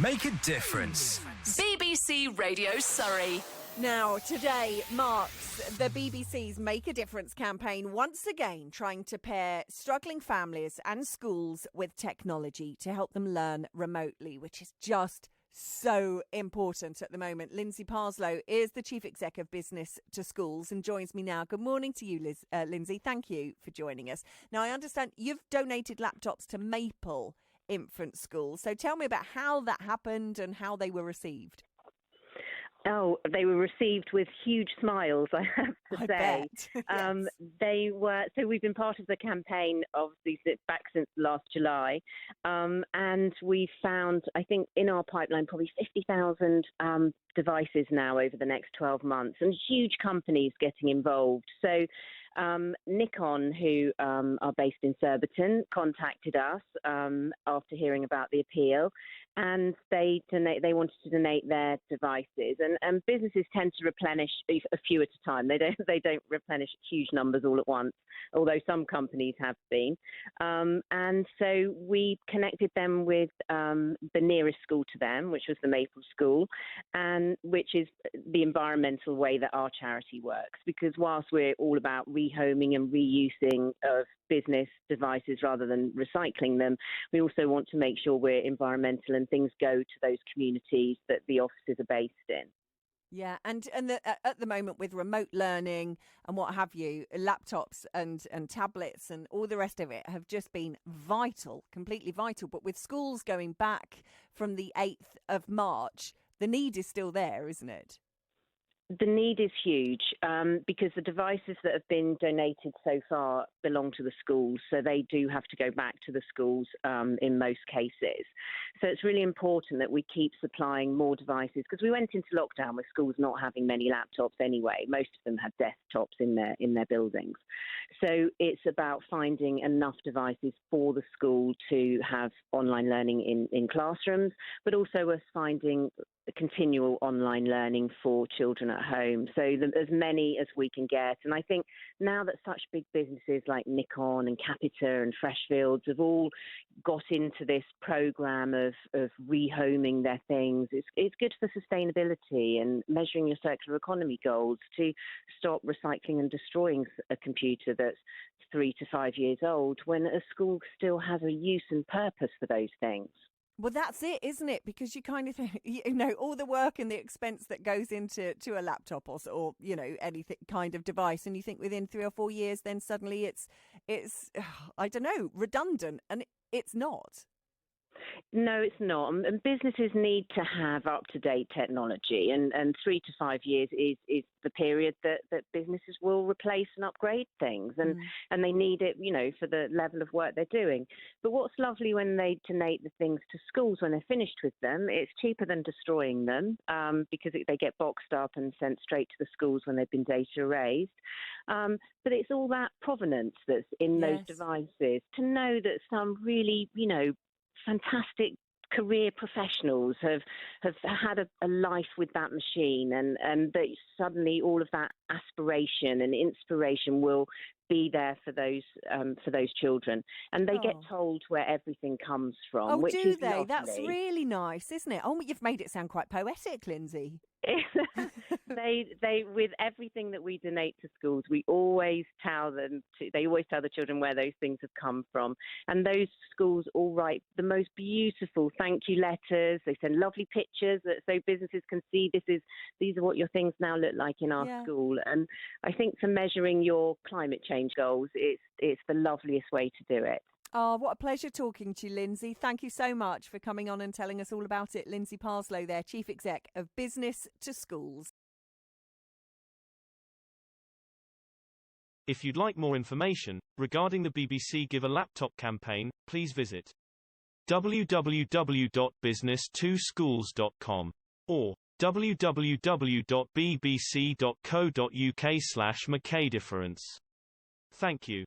Make a difference. BBC Radio Surrey. Now, today marks the BBC's Make a Difference campaign, once again trying to pair struggling families and schools with technology to help them learn remotely, which is just so important at the moment. Lindsay Parslow is the Chief Exec of Business to Schools and joins me now. Good morning to you, Lindsay. Thank you for joining us. Now, I understand you've donated laptops to Maple Infant School. So tell me about how that happened and how they were received. Oh, they were received with huge smiles, I have to say. Yes. They were. So we've been part of the campaign, obviously, back since last July, and we found, I think, in our pipeline, probably 50,000 devices now over the next 12 months, and huge companies getting involved. So Nikon, who are based in Surbiton, contacted us after hearing about the appeal, and they wanted to donate their devices. And businesses tend to replenish a few at a time. They don't replenish huge numbers all at once, although some companies have been. And so we connected them with the nearest school to them, which was the Maple School, and which is the environmental way that our charity works. Because whilst we're all about rehoming and reusing of business devices rather than recycling them, we also want to make sure we're environmental and things go to those communities that the offices are based in. Yeah, and at the moment with remote learning and what have you, laptops and tablets and all the rest of it have just been vital, completely vital. But with schools going back from the 8th of March, the need is still there, isn't it? The need is huge because the devices that have been donated so far belong to the schools, so they do have to go back to the schools in most cases. So it's really important that we keep supplying more devices, because we went into lockdown with schools not having many laptops anyway. Most of them had desktops in their buildings. So it's about finding enough devices for the school to have online learning in classrooms, but also us finding continual online learning for children at home, so as many as we can get. And I think now that such big businesses like Nikon and Capita and Freshfields have all got into this program of rehoming their things, it's good for sustainability and measuring your circular economy goals to stop recycling and destroying a computer that's 3 to 5 years old when a school still has a use and purpose for those things. Well, that's it, isn't it? Because you kind of think, all the work and the expense that goes into a laptop or anything kind of device, and you think within 3 or 4 years, then suddenly it's I don't know, redundant, and it's not. No, it's not. And businesses need to have up-to-date technology, and 3 to 5 years is the period that businesses will replace and upgrade things, and they need it, for the level of work they're doing. But what's lovely when they donate the things to schools when they're finished with them, it's cheaper than destroying them because they get boxed up and sent straight to the schools when they've been data erased. But it's all that provenance that's in those devices, to know that some really, fantastic career professionals have had a life with that machine, and that suddenly all of that aspiration and inspiration will be there for those children, and they get told where everything comes from. Oh, which do is they? lovely. That's really nice, isn't it? Oh, you've made it sound quite poetic, Lindsay. They with everything that we donate to schools, we always tell them they always tell the children where those things have come from, and those schools all write the most beautiful thank you letters. They send lovely pictures so businesses can see these are what your things now look like in our school. And I think for measuring your climate change goals, it's the loveliest way to do it. Oh, what a pleasure talking to you, Lindsay. Thank you so much for coming on and telling us all about it. Lindsay Parslow there, Chief Exec of Business to Schools. If you'd like more information regarding the BBC Give a Laptop campaign, please visit www.business2schools.com or www.bbc.co.uk/makeadifference. Thank you.